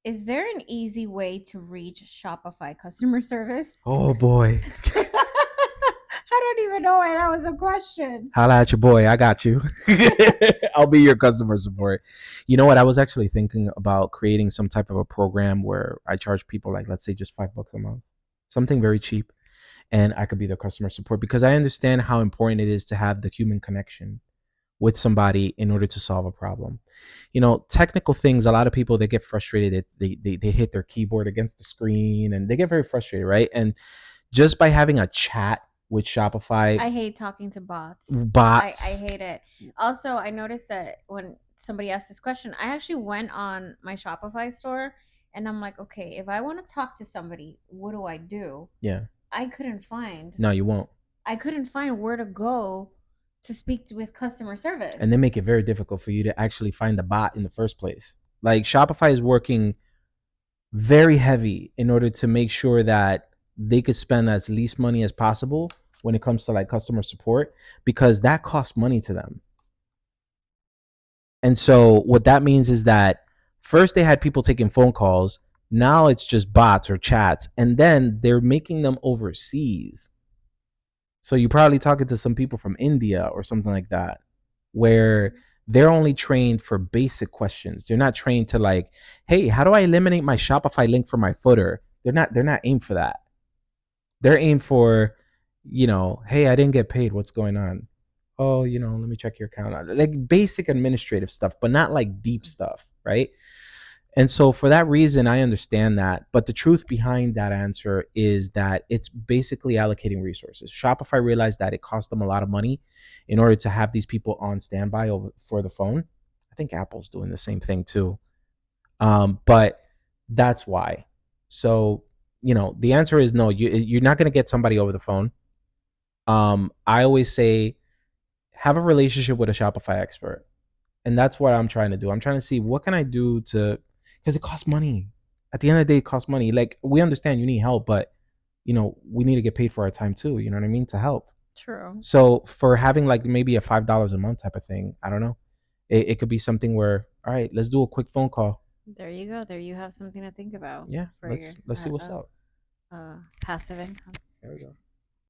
Is there an easy way to reach Shopify customer service? Oh boy. I don't even know why that was a question. Holla at your boy. I got you. I'll be your customer support. You know what? I was actually thinking about creating some type of a program where I charge people like, let's say, just $5 a month, something very cheap, and I could be the customer support because I understand how important it is to have the human connection with somebody in order to solve a problem. Technical things, a lot of people, they get frustrated. They hit their keyboard against the screen and they get very frustrated, right? And just by having a chat with Shopify I hate talking to bots. I bots. hate it. Also, I noticed that when somebody asked this question, I actually went on my Shopify store and I'm like, okay, if I want to talk to somebody, what do I do? Yeah. I couldn't find. No, you won't. I couldn't find where to go to speak with customer And they service. make it very difficult for you to actually find the bot in the first place. Like Shopify is working very heavy in order to make sure that they could spend as least money as possible when it comes to like customer support because that costs money to them. And so what that means is that first they had people taking phone calls, now it's just bots or chats, and then they're making them overseas. So you're probably talking to some people from India or something like that, where they're only trained for basic questions. They're not trained to like, hey, how do I eliminate my Shopify link for my footer? They're not aimed for that. They're aimed for, hey, I didn't get paid. What's going on? Oh, let me check your account. Like basic administrative stuff, but not like deep stuff, right? And so for that reason, I understand that. But the truth behind that answer is that it's basically allocating resources. Shopify realized that it cost them a lot of money in order to have these people on standby for the phone. I think Apple's doing the same thing too. But that's why. So, the answer is no, you're not going to get somebody over the phone. I always say have a relationship with a Shopify expert. And that's what I'm trying to do. I'm trying to see what can I do because it costs money. At the end of the day, it costs money. Like we understand you need help, but we need to get paid for our time too. You know what I mean? To help. True. So for having like maybe a $5 a month type of thing, I don't know. It could be something where, all right, let's do a quick phone call. There you go. There you have something to think about Yeah, for let's your let's see what's up. passive income. There we go.